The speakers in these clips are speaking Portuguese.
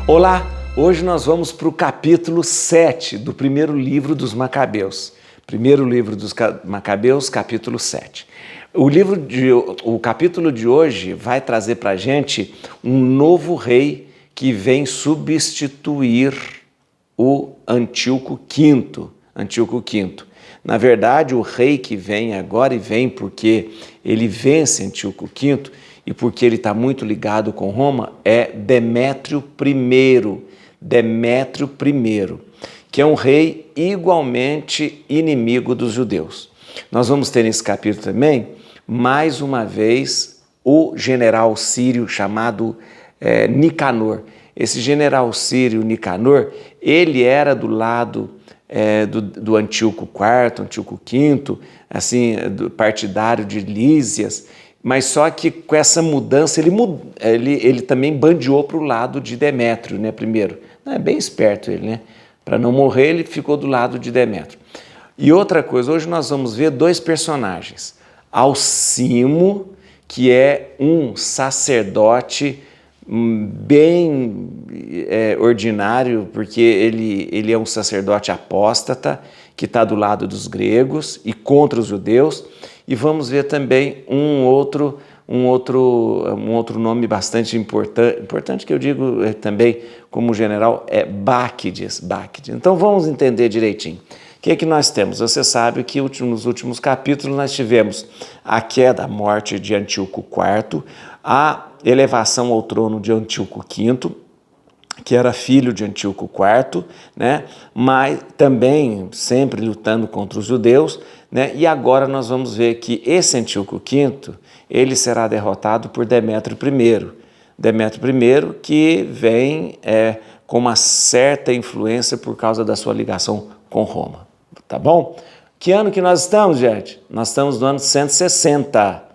Olá, hoje nós vamos para o capítulo 7 do primeiro livro dos Macabeus. Primeiro livro dos Macabeus, capítulo 7. O capítulo de hoje vai trazer para a gente um novo rei que vem substituir o Antíoco V. Na verdade, o rei que vem agora e vem porque ele vence Antíoco V e porque ele está muito ligado com Roma, é Demétrio I. Demétrio I, que é um rei igualmente inimigo dos judeus. Nós vamos ter nesse capítulo também, mais uma vez, o general sírio chamado Nicanor. Esse general sírio Nicanor, ele era do lado do Antíoco IV, Antíoco V, assim, do partidário de Lísias, mas só que com essa mudança ele também bandeou para o lado de Demétrio, né, primeiro. É bem esperto ele, né? Para não morrer, ele ficou do lado de Demétrio. E outra coisa, hoje nós vamos ver dois personagens. Alcimo, que é um sacerdote bem ordinário, porque ele é um sacerdote apóstata, que está do lado dos gregos e contra os judeus. E vamos ver também um outro nome bastante importante que eu digo também como general, é Báquides. Então vamos entender direitinho. O que é que nós temos? Você sabe que nos últimos capítulos nós tivemos a queda, a morte de Antíoco IV, a elevação ao trono de Antíoco V, que era filho de Antíoco IV, né? Mas também sempre lutando contra os judeus, né? E agora nós vamos ver que esse Antíoco V, ele será derrotado por Demétrio I. Demétrio I que vem com uma certa influência por causa da sua ligação com Roma, tá bom? Que ano que nós estamos, gente? Nós estamos no ano 160,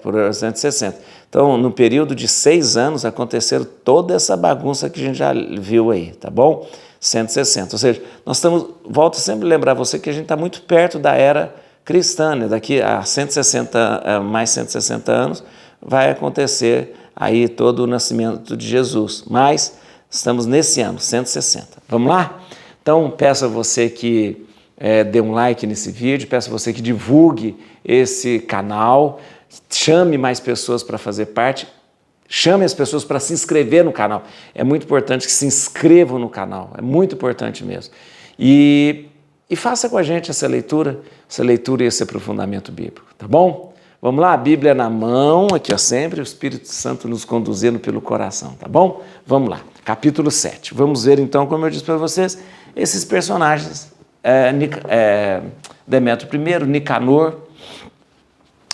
por 160. Então, no período de 6 anos, aconteceram toda essa bagunça que a gente já viu aí, tá bom? 160, ou seja, volto sempre a lembrar você que a gente está muito perto da era cristã, né? Daqui a 160, mais 160 anos, vai acontecer aí todo o nascimento de Jesus, mas estamos nesse ano, 160. Vamos lá? Então, peço a você que dê um like nesse vídeo, peço a você que divulgue esse canal, chame mais pessoas para fazer parte, chame as pessoas para se inscrever no canal. É muito importante que se inscrevam no canal, é muito importante mesmo. E faça com a gente essa leitura e esse aprofundamento bíblico, tá bom? Vamos lá, a Bíblia na mão, aqui ó, sempre o Espírito Santo nos conduzindo pelo coração, tá bom? Vamos lá, capítulo 7. Vamos ver então, como eu disse para vocês, esses personagens, Demétrio I, Nicanor,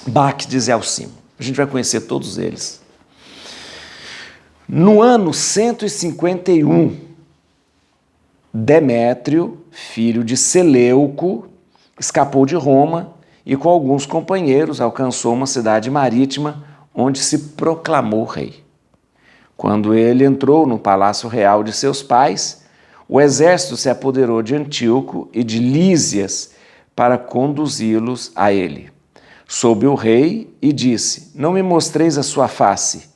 Báquides e Alcimo. A gente vai conhecer todos eles. No ano 151, Demétrio, filho de Seleuco, escapou de Roma e com alguns companheiros alcançou uma cidade marítima onde se proclamou rei. Quando ele entrou no palácio real de seus pais, o exército se apoderou de Antíoco e de Lísias para conduzi-los a ele. Soube o rei e disse: não me mostreis a sua face.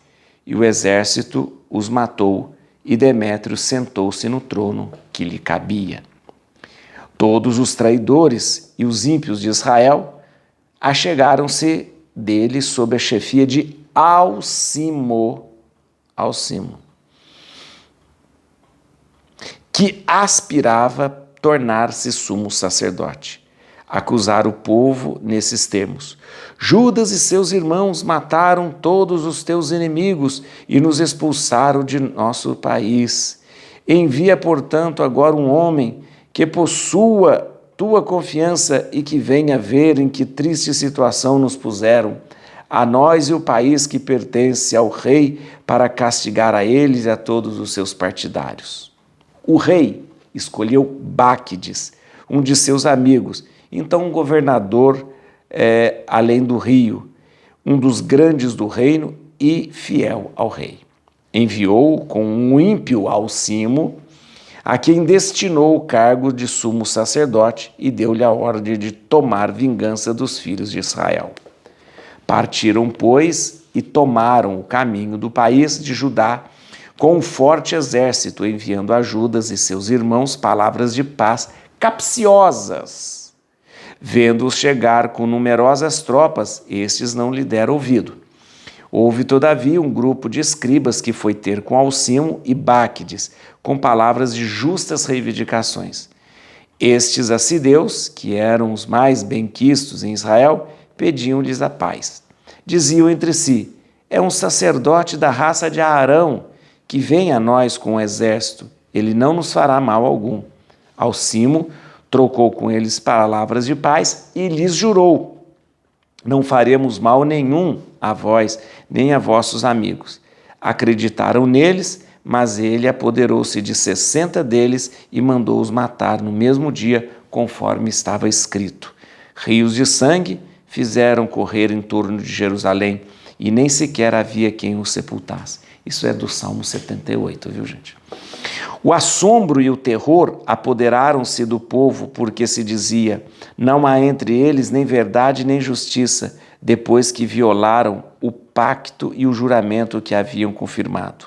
E o exército os matou, e Demétrio sentou-se no trono que lhe cabia. Todos os traidores e os ímpios de Israel achegaram-se dele sob a chefia de Alcimo, que aspirava tornar-se sumo sacerdote. Acusar o povo nesses termos: Judas e seus irmãos mataram todos os teus inimigos e nos expulsaram de nosso país. Envia, portanto, agora um homem que possua tua confiança e que venha ver em que triste situação nos puseram, a nós e o país que pertence ao rei, para castigar a eles e a todos os seus partidários. O rei escolheu Báquides, um de seus amigos, então um governador além do rio, um dos grandes do reino e fiel ao rei. Enviou com um ímpio Alcimo, a quem destinou o cargo de sumo sacerdote e deu-lhe a ordem de tomar vingança dos filhos de Israel. Partiram, pois, e tomaram o caminho do país de Judá, com um forte exército, enviando a Judas e seus irmãos palavras de paz capciosas. Vendo-os chegar com numerosas tropas, estes não lhe deram ouvido. Houve, todavia, um grupo de escribas que foi ter com Alcimo e Báquides, com palavras de justas reivindicações. Estes acideus, que eram os mais benquistos em Israel, pediam-lhes a paz. Diziam entre si: é um sacerdote da raça de Arão, que vem a nós com o exército, ele não nos fará mal algum. Alcimo trocou com eles palavras de paz e lhes jurou: não faremos mal nenhum a vós, nem a vossos amigos. Acreditaram neles, mas ele apoderou-se de 60 deles e mandou-os matar no mesmo dia, conforme estava escrito. Rios de sangue fizeram correr em torno de Jerusalém, e nem sequer havia quem o sepultasse. Isso é do Salmo 78, viu, gente? O assombro e o terror apoderaram-se do povo, porque se dizia: não há entre eles nem verdade nem justiça, depois que violaram o pacto e o juramento que haviam confirmado.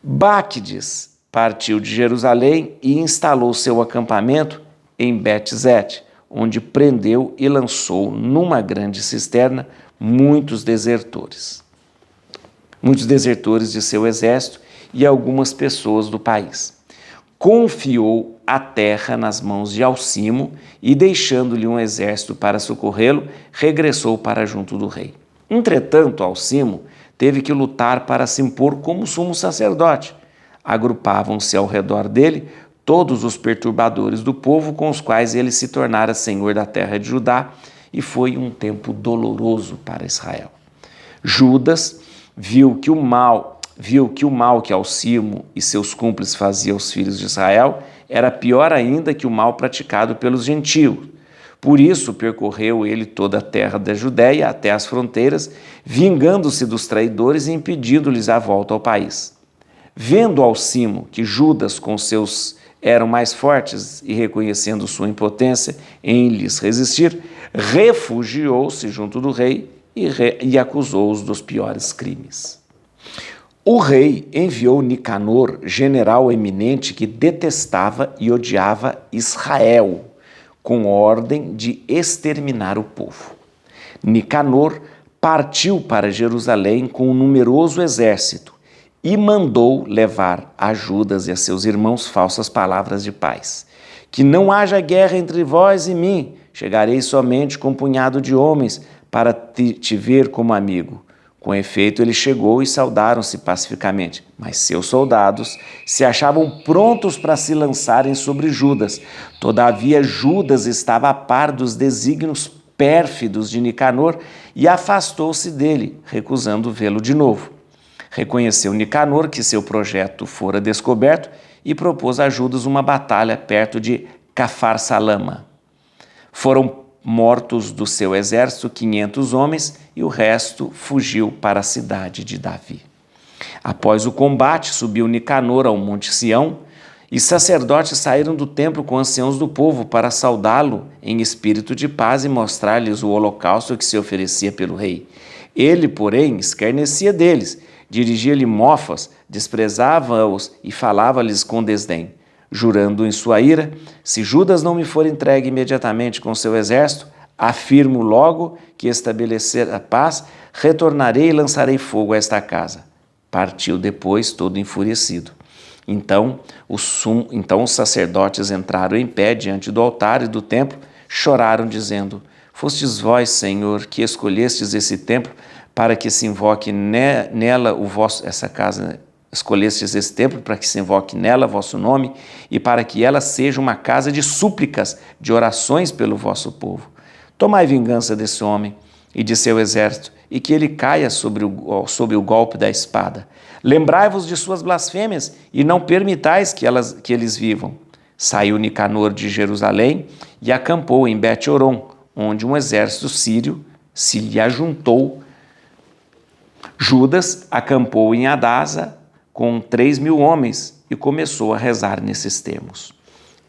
Báquides partiu de Jerusalém e instalou seu acampamento em Bet-Zete, onde prendeu e lançou numa grande cisterna muitos desertores de seu exército e algumas pessoas do país. Confiou a terra nas mãos de Alcimo e, deixando-lhe um exército para socorrê-lo, regressou para junto do rei. Entretanto, Alcimo teve que lutar para se impor como sumo sacerdote. Agrupavam-se ao redor dele todos os perturbadores do povo, com os quais ele se tornara senhor da terra de Judá, e foi um tempo doloroso para Israel. Judas viu que o mal que Alcimo e seus cúmplices faziam aos filhos de Israel era pior ainda que o mal praticado pelos gentios. Por isso percorreu ele toda a terra da Judéia até as fronteiras, vingando-se dos traidores e impedindo-lhes a volta ao país. Vendo Alcimo que Judas com seus eram mais fortes e reconhecendo sua impotência em lhes resistir, refugiou-se junto do rei e acusou-os dos piores crimes. O rei enviou Nicanor, general eminente que detestava e odiava Israel, com ordem de exterminar o povo. Nicanor partiu para Jerusalém com um numeroso exército e mandou levar a Judas e a seus irmãos falsas palavras de paz. Que não haja guerra entre vós e mim, chegarei somente com um punhado de homens para te ver como amigo. Com efeito, ele chegou e saudaram-se pacificamente, mas seus soldados se achavam prontos para se lançarem sobre Judas. Todavia, Judas estava a par dos desígnios pérfidos de Nicanor e afastou-se dele, recusando vê-lo de novo. Reconheceu Nicanor que seu projeto fora descoberto e propôs a Judas uma batalha perto de Cafar-Salama. Foram mortos do seu exército 500 homens e o resto fugiu para a cidade de Davi. Após o combate, subiu Nicanor ao monte Sião e sacerdotes saíram do templo com anciãos do povo para saudá-lo em espírito de paz e mostrar-lhes o holocausto que se oferecia pelo rei. Ele, porém, escarnecia deles, dirigia-lhe mofas, desprezava-os e falava-lhes com desdém, jurando em sua ira: se Judas não me for entregue imediatamente com seu exército, afirmo logo que estabelecer a paz, retornarei e lançarei fogo a esta casa. Partiu depois todo enfurecido. Então os sacerdotes entraram em pé diante do altar e do templo, choraram dizendo: fostes vós, Senhor, que escolhestes esse templo para que se invoque nela escolhestes esse templo para que se invoque nela vosso nome e para que ela seja uma casa de súplicas, de orações pelo vosso povo. Tomai vingança desse homem e de seu exército, e que ele caia sob o golpe da espada. Lembrai-vos de suas blasfêmias e não permitais que eles vivam. Saiu Nicanor de Jerusalém e acampou em Bet-Horon, onde um exército sírio se lhe ajuntou. Judas acampou em Adasa com 3.000 homens e começou a rezar nesses termos: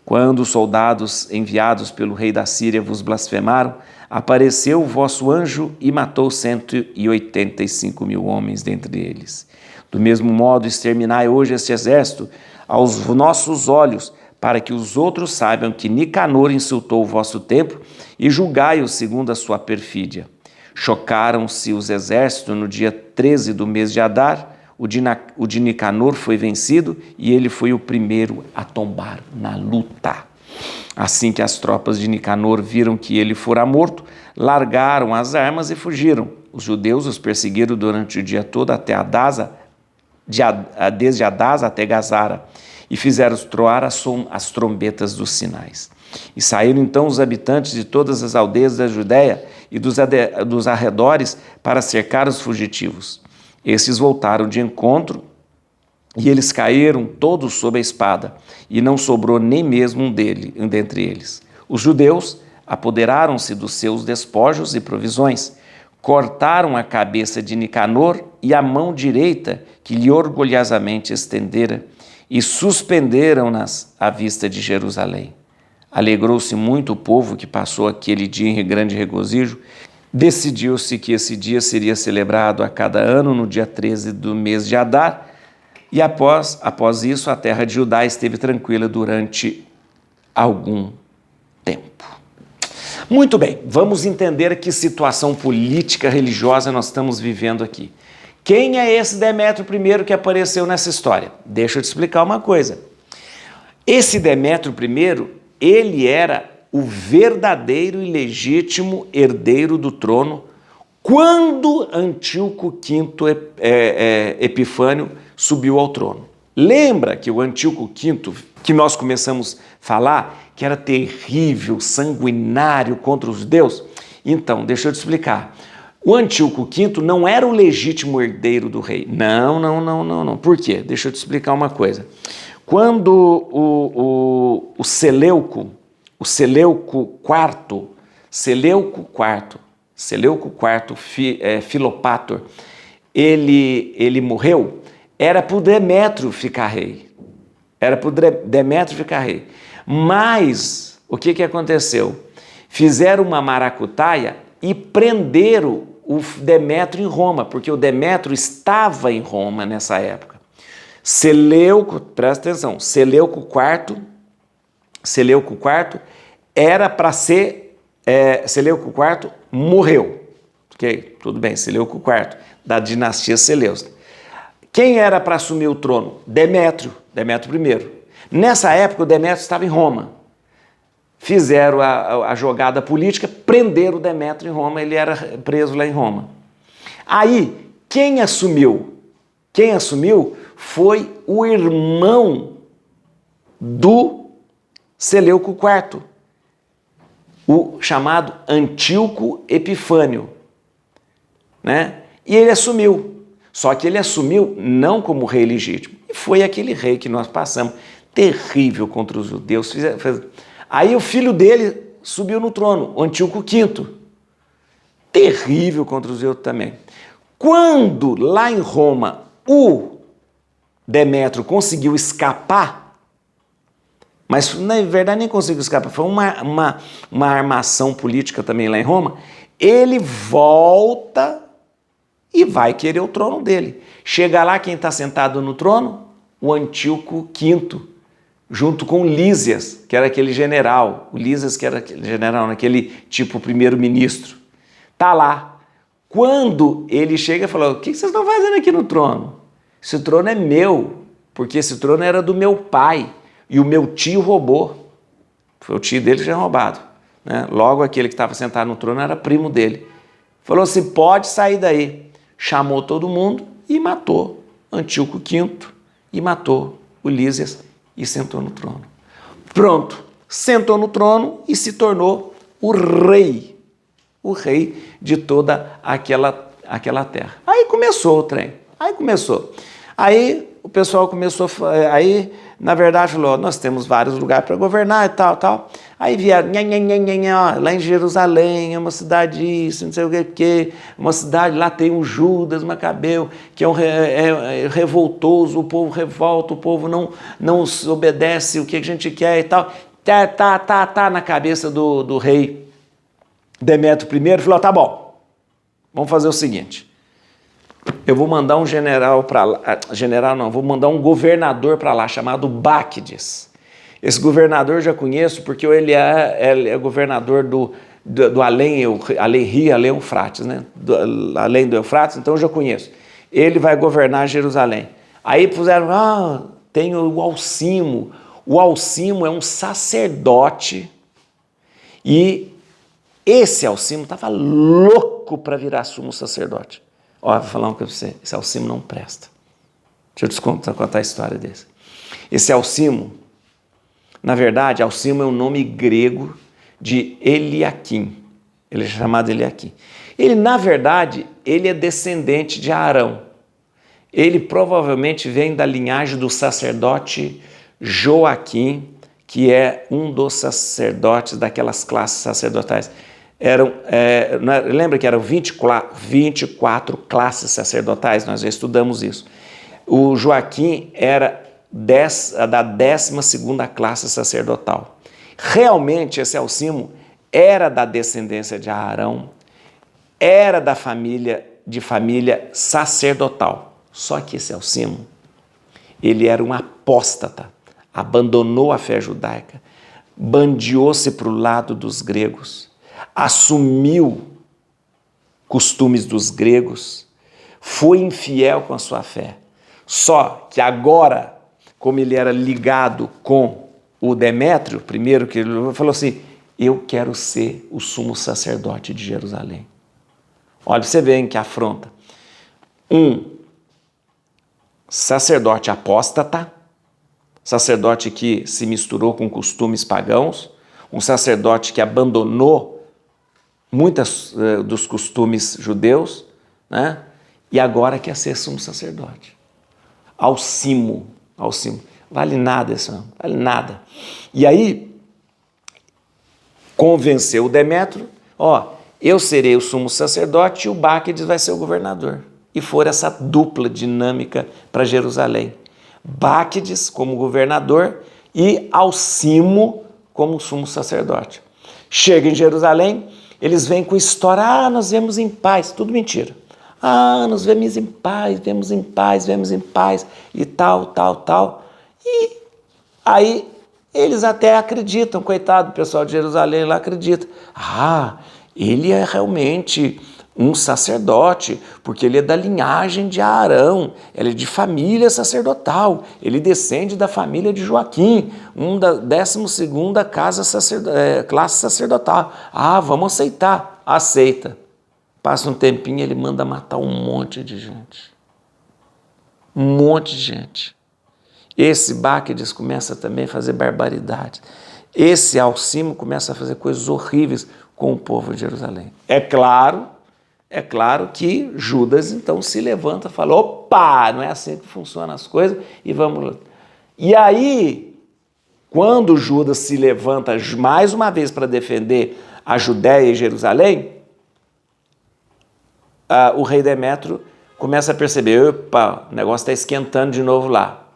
quando os soldados enviados pelo rei da Síria vos blasfemaram, apareceu o vosso anjo e matou 185.000 homens dentre eles. Do mesmo modo, exterminai hoje este exército aos nossos olhos, para que os outros saibam que Nicanor insultou o vosso templo e julgai-o segundo a sua perfídia. Chocaram-se os exércitos no dia 13 do mês de Adar, o de Nicanor foi vencido e ele foi o primeiro a tombar na luta. Assim que as tropas de Nicanor viram que ele fora morto, largaram as armas e fugiram. Os judeus os perseguiram durante o dia todo até desde Adasa até Gazara, e fizeram troar as trombetas dos sinais. E saíram então os habitantes de todas as aldeias da Judéia e dos arredores para cercar os fugitivos. Esses voltaram de encontro e eles caíram todos sob a espada, e não sobrou nem mesmo um dentre eles. Os judeus apoderaram-se dos seus despojos e provisões, cortaram a cabeça de Nicanor e a mão direita que lhe orgulhosamente estendera, e suspenderam-nas à vista de Jerusalém. Alegrou-se muito o povo que passou aquele dia em grande regozijo. Decidiu-se que esse dia seria celebrado a cada ano no dia 13 do mês de Adar, e após isso a terra de Judá esteve tranquila durante algum tempo. Muito bem, vamos entender que situação política religiosa nós estamos vivendo aqui. Quem é esse Demétrio I que apareceu nessa história? Deixa eu te explicar uma coisa. Esse Demétrio I, ele era o verdadeiro e legítimo herdeiro do trono quando Antíoco V Epifânio subiu ao trono. Lembra que o Antíoco V, que nós começamos a falar, que era terrível, sanguinário contra os judeus? Então, deixa eu te explicar. O Antíoco V não era o legítimo herdeiro do rei. Não. Por quê? Deixa eu te explicar uma coisa. Quando o Seleuco IV Filopator, ele morreu, era para o Demétrio ficar rei. Mas, o que aconteceu? Fizeram uma maracutaia e prenderam o Demétrio em Roma, porque o Demétrio estava em Roma nessa época. Seleuco, presta atenção, Seleuco IV era para ser, Seleuco IV morreu, ok? Tudo bem, Seleuco IV, da dinastia Seleucida. Quem era para assumir o trono? Demétrio I. Nessa época o Demétrio estava em Roma. Fizeram a jogada política, prenderam o Demétrio em Roma, ele era preso lá em Roma. Aí, quem assumiu foi o irmão do Seleuco IV, o chamado Antíoco Epifânio, né? E ele assumiu, só que ele assumiu não como rei legítimo, e foi aquele rei que nós passamos, terrível contra os judeus. Aí o filho dele subiu no trono, o Antíoco V, terrível contra os judeus também. Quando lá em Roma o Demétrio conseguiu escapar, mas na verdade nem conseguiu escapar, foi uma armação política também lá em Roma, ele volta e vai querer o trono dele. Chega lá, quem está sentado no trono? O Antíoco V, junto com Lísias, que era aquele general, o Lísias que era aquele general, naquele tipo primeiro-ministro. Está lá. Quando ele chega e falou, o que vocês estão fazendo aqui no trono? Esse trono é meu, porque esse trono era do meu pai, e o meu tio roubou. Foi o tio dele que tinha roubado, né? Logo aquele que estava sentado no trono era primo dele. Falou assim, pode sair daí. Chamou todo mundo e matou Antíoco V e matou o Lísias e sentou no trono. Pronto, sentou no trono e se tornou o rei de toda aquela terra. Aí começou o trem, Aí o pessoal começou, aí na verdade falou, nós temos vários lugares para governar e tal. Aí vieram, lá em Jerusalém, é uma cidade isso, não sei o que, uma cidade, lá tem um Judas Macabeu, que é revoltoso, o povo revolta, o povo não obedece o que a gente quer e tal. Tá na cabeça do rei Demétrio I, falou, tá bom, vamos fazer o seguinte, eu vou mandar um general para lá, general não, vou mandar um governador para lá, chamado Báquides. Esse governador eu já conheço porque ele é governador do além rio, além Eufrates, né? Além do Eufrates, então eu já conheço. Ele vai governar Jerusalém. Aí puseram, tem o Alcimo. O Alcimo é um sacerdote e esse Alcimo estava louco para virar sumo sacerdote. Ó, vou falar uma coisa para você, esse Alcimo não presta. Deixa eu contar a história desse. Esse Alcimo, na verdade, Alcimo é um nome grego de Eliaquim. Ele é chamado Eliaquim. Ele, na verdade, ele é descendente de Arão. Ele provavelmente vem da linhagem do sacerdote Joaquim, que é um dos sacerdotes daquelas classes sacerdotais. Lembra que eram 24 classes sacerdotais? Nós já estudamos isso. O Joaquim era da 12ª classe sacerdotal. Realmente esse Alcimo era da descendência de Arão, era da família sacerdotal. Só que esse Alcimo, ele era um apóstata, abandonou a fé judaica, bandeou-se para o lado dos gregos, assumiu costumes dos gregos, foi infiel com a sua fé. Só que agora, como ele era ligado com o Demétrio, primeiro que ele falou assim, eu quero ser o sumo sacerdote de Jerusalém. Olha, você vê em que afronta. Sacerdote apóstata, sacerdote que se misturou com costumes pagãos, um sacerdote que abandonou muitos dos costumes judeus, né? E agora quer ser sumo sacerdote. Alcimo, vale nada isso, vale nada. E aí, convenceu o Demétrio, eu serei o sumo sacerdote e o Báquides vai ser o governador. E foi essa dupla dinâmica para Jerusalém. Báquides como governador e Alcimo como sumo sacerdote. Chega em Jerusalém, eles vêm com história, nós vemos em paz, tudo mentira. Nós vemos em paz, e tal. E aí eles até acreditam, coitado, o pessoal de Jerusalém lá acredita. Ele é realmente um sacerdote, porque ele é da linhagem de Arão, ele é de família sacerdotal, ele descende da família de Joaquim, da 12ª classe sacerdotal. Vamos aceitar. Aceita. Passa um tempinho, ele manda matar um monte de gente. Um monte de gente. Esse Báquides começa também a fazer barbaridades. Esse Alcimo começa a fazer coisas horríveis com o povo de Jerusalém. É claro que Judas então se levanta e fala, opa, não é assim que funcionam as coisas e vamos lá. E aí, quando Judas se levanta mais uma vez para defender a Judéia e Jerusalém, o rei Demétrio começa a perceber, opa, o negócio está esquentando de novo lá.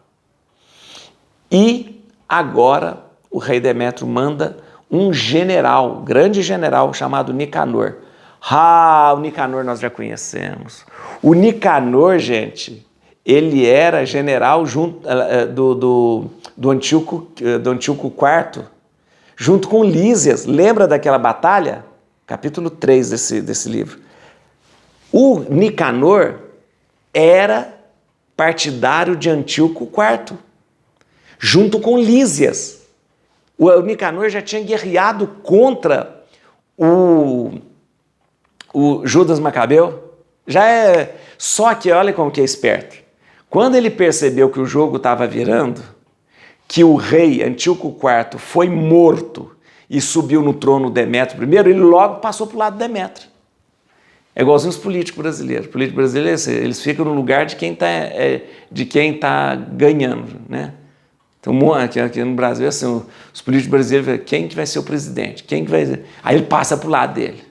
E agora o rei Demétrio manda um general, grande general, chamado Nicanor. O Nicanor nós já conhecemos. O Nicanor, gente, ele era general junto do Antíoco IV, junto com Lísias. Lembra daquela batalha? Capítulo 3 desse livro. O Nicanor era partidário de Antíoco IV, junto com Lísias. O Nicanor já tinha guerreado contra o Judas Macabeu. Só que olha como que é esperto. Quando ele percebeu que o jogo estava virando, que o rei Antíoco IV foi morto e subiu no trono Demétrio I, ele logo passou para o lado de Demétrio. É igualzinho os políticos brasileiros. Os políticos brasileiros, eles ficam no lugar de quem está ganhando, né? Então, aqui no Brasil, assim, os políticos brasileiros, quem que vai ser o presidente? Quem que vai ser? Aí ele passa para o lado dele.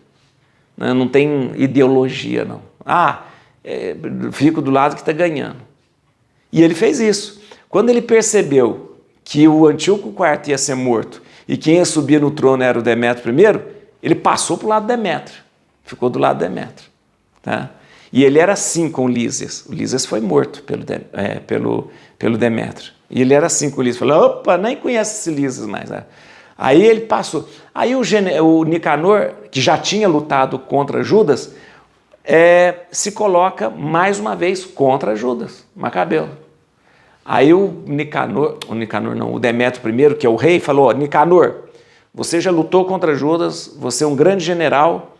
Não tem ideologia, não. Fico do lado que está ganhando. E ele fez isso. Quando ele percebeu que o Antíoco IV ia ser morto e quem ia subir no trono era o Demétrio I, ele passou para o lado de Demétrio. Ficou do lado de Demétrio. Tá? E ele era assim com Lísias. O Lísias foi morto pelo Demétrio. E ele era assim com Lísias. Falou, opa, nem conhece esse Lísias mais. Aí ele passou. Aí o Nicanor, que já tinha lutado contra Judas, se coloca mais uma vez contra Judas Macabeu. Aí o Demétrio I, que é o rei, falou, Nicanor, você já lutou contra Judas, você é um grande general,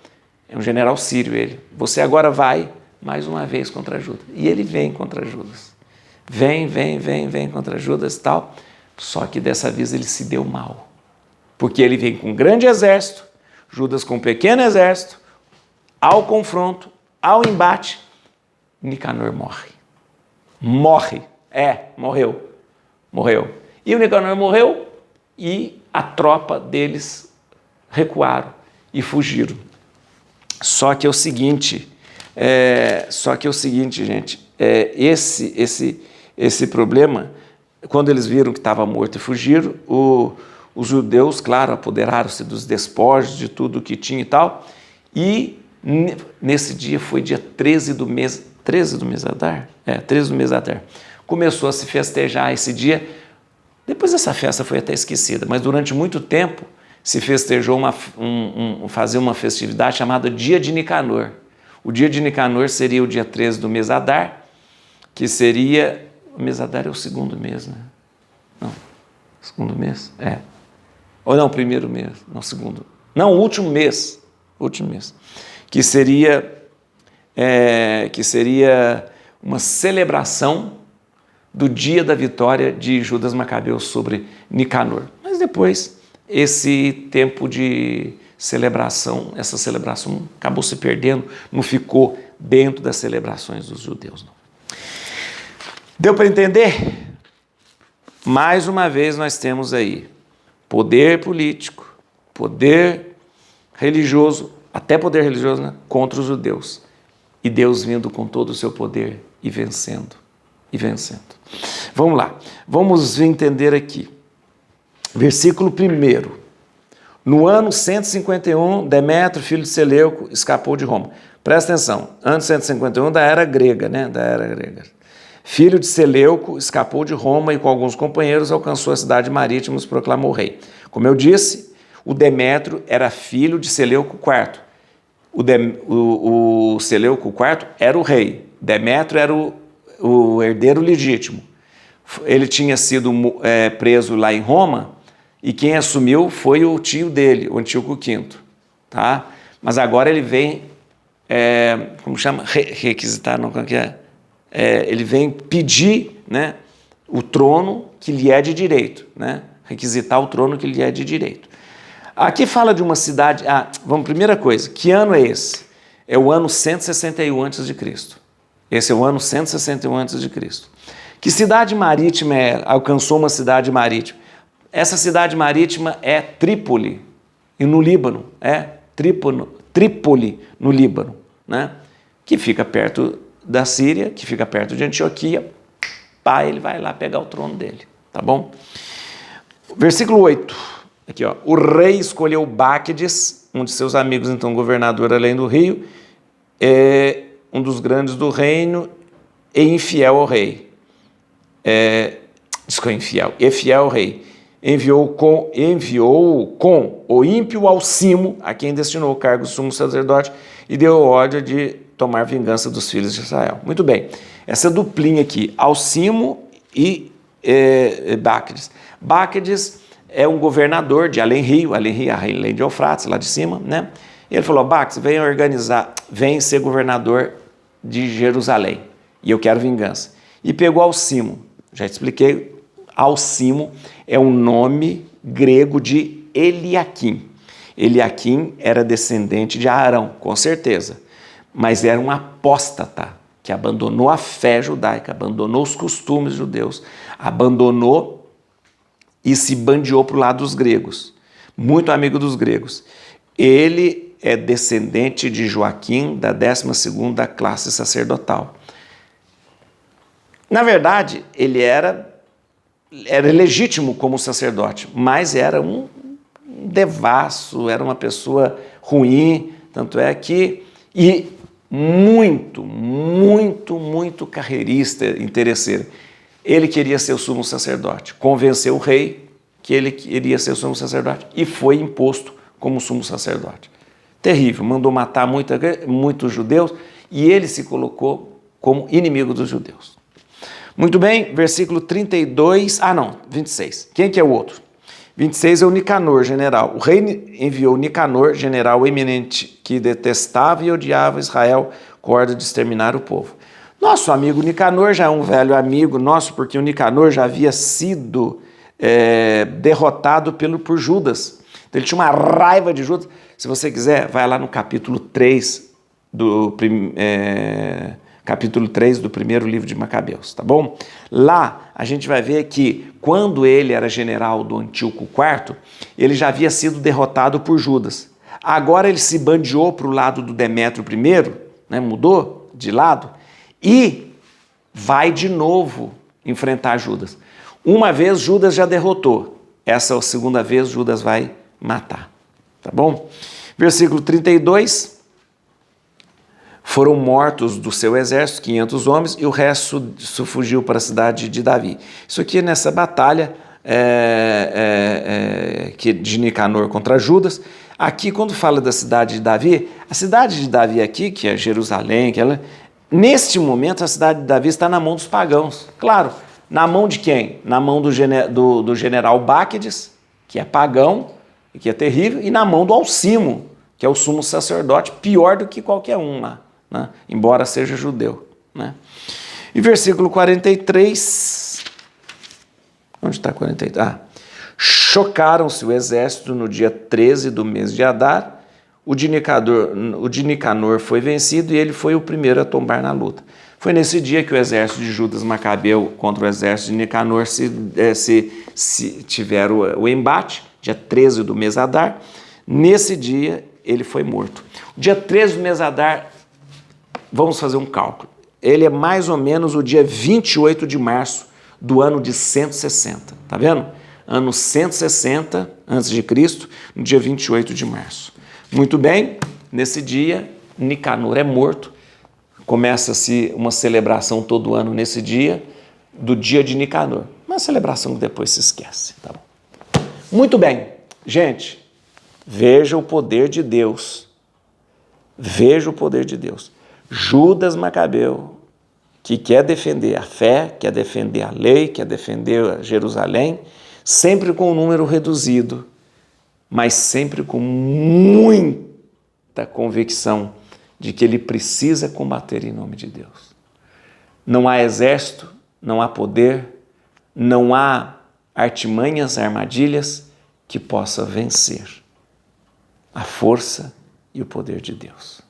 é um general sírio ele, você agora vai mais uma vez contra Judas. E ele vem contra Judas. Vem contra Judas e tal, só que dessa vez ele se deu mal. Porque ele vem com um grande exército, Judas com um pequeno exército, ao confronto, ao embate, Nicanor morre. Morreu. E o Nicanor morreu e a tropa deles recuaram e fugiram. Só que é o seguinte, gente, esse problema, quando eles viram que estava morto e fugiram, os judeus, claro, apoderaram-se dos despojos, de tudo que tinha e tal, e nesse dia foi dia 13 do mês Adar? 13 do mês Adar. Começou a se festejar esse dia. Depois essa festa foi até esquecida, mas durante muito tempo se festejou fazer uma festividade chamada Dia de Nicanor. O Dia de Nicanor seria o dia 13 do mês Adar, que seria... O mês Adar é o segundo mês, né? Não, segundo mês? Ou não, primeiro mês, não, segundo. Não, o último mês. Que seria uma celebração do dia da vitória de Judas Macabeu sobre Nicanor. Mas depois, esse tempo de celebração, essa celebração acabou se perdendo, não ficou dentro das celebrações dos judeus, não. Deu para entender? Mais uma vez nós temos aí poder político, poder religioso, até poder religioso, né, contra os judeus. E Deus vindo com todo o seu poder e vencendo. Vamos lá, vamos entender aqui. Versículo 1. No ano 151, Demétrio, filho de Seleuco, escapou de Roma. Presta atenção, ano 151 da era grega, né? Filho de Seleuco, escapou de Roma e com alguns companheiros alcançou a cidade marítima e os proclamou rei. Como eu disse, o Demétrio era filho de Seleuco IV. O Seleuco IV era o rei. Demétrio era o herdeiro legítimo. Ele tinha sido preso lá em Roma e quem assumiu foi o tio dele, o Antíoco V. Tá? Mas agora ele vem, como chama? Requisitar, não, como que é? Ele vem pedir, né, o trono que lhe é de direito, né? Requisitar o trono que lhe é de direito. Aqui fala de uma cidade... primeira coisa, que ano é esse? É o ano 161 a.C. Esse é o ano 161 a.C. Que cidade marítima alcançou uma cidade marítima? Essa cidade marítima é Trípoli, e no Líbano, Trípoli, no Líbano, né? Que fica perto da Síria, que fica perto de Antioquia. Ele vai lá pegar o trono dele, tá bom? Versículo 8, aqui ó, o rei escolheu Báquides, um de seus amigos, então governador além do rio, um dos grandes do reino, e infiel ao rei. E fiel ao rei. Enviou com o ímpio Alcimo, a quem destinou o cargo de sumo sacerdote, e deu ordem de tomar vingança dos filhos de Israel. Muito bem, essa duplinha aqui, Alcimo e Báquides. Báquides é um governador de Além-Rio, além de Eufrates, lá de cima, né? E ele falou, Báquides, vem ser governador de Jerusalém, e eu quero vingança. E pegou Alcimo, já expliquei, Alcimo é um nome grego de Eliaquim. Eliaquim era descendente de Arão, com certeza, mas era um apóstata, que abandonou a fé judaica, abandonou os costumes judeus, abandonou e se bandeou para o lado dos gregos, muito amigo dos gregos. Ele é descendente de Joaquim, da 12ª classe sacerdotal. Na verdade, ele era legítimo como sacerdote, mas era um devasso, era uma pessoa ruim, tanto é que... E muito carreirista, interesseiro. Ele queria ser o sumo sacerdote, convenceu o rei que ele queria ser o sumo sacerdote e foi imposto como sumo sacerdote. Terrível, mandou matar muitos judeus e ele se colocou como inimigo dos judeus. Muito bem, versículo 26. Quem que é o outro? 26 é o Nicanor, general. O rei enviou Nicanor, general eminente, que detestava e odiava Israel, com ordem de exterminar o povo. Nosso amigo Nicanor já é um velho amigo nosso, porque o Nicanor já havia sido derrotado por Judas. Então, ele tinha uma raiva de Judas. Se você quiser, vai lá no capítulo 3 do primeiro livro de Macabeus, tá bom? Lá a gente vai ver que quando ele era general do Antíoco IV, ele já havia sido derrotado por Judas. Agora ele se bandeou para o lado do Demétrio I, né, mudou de lado, e vai de novo enfrentar Judas. Uma vez Judas já derrotou, essa segunda vez Judas vai matar, tá bom? Versículo 32... Foram mortos do seu exército 500 homens e o resto fugiu para a cidade de Davi. Isso aqui é nessa batalha de Nicanor contra Judas. Aqui, quando fala da cidade de Davi, a cidade de Davi aqui, que é Jerusalém, neste momento a cidade de Davi está na mão dos pagãos. Claro, na mão de quem? Na mão do general Báquides, que é pagão e que é terrível, e na mão do Alcimo, que é o sumo sacerdote, pior do que qualquer um lá. Né? Embora seja judeu. Né? E versículo 43, onde está 43? Chocaram-se o exército no dia 13 do mês de Adar, o de Nicanor foi vencido e ele foi o primeiro a tombar na luta. Foi nesse dia que o exército de Judas Macabeu contra o exército de Nicanor tiveram o embate, dia 13 do mês Adar. Nesse dia ele foi morto. Dia 13 do mês Adar, vamos fazer um cálculo. Ele é mais ou menos o dia 28 de março do ano de 160. Tá vendo? Ano 160 a.C., no dia 28 de março. Muito bem, nesse dia, Nicanor é morto. Começa-se uma celebração todo ano nesse dia, do dia de Nicanor. Uma celebração que depois se esquece. Tá bom? Muito bem, gente, veja o poder de Deus. Veja o poder de Deus. Judas Macabeu, que quer defender a fé, quer defender a lei, quer defender Jerusalém, sempre com um número reduzido, mas sempre com muita convicção de que ele precisa combater em nome de Deus. Não há exército, não há poder, não há artimanhas, armadilhas que possa vencer a força e o poder de Deus.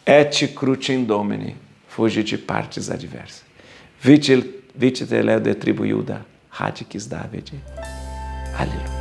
Et crucem Domini, fugit partes adversa. Vitel de tribu Iuda, radicis Davide. Aleluia.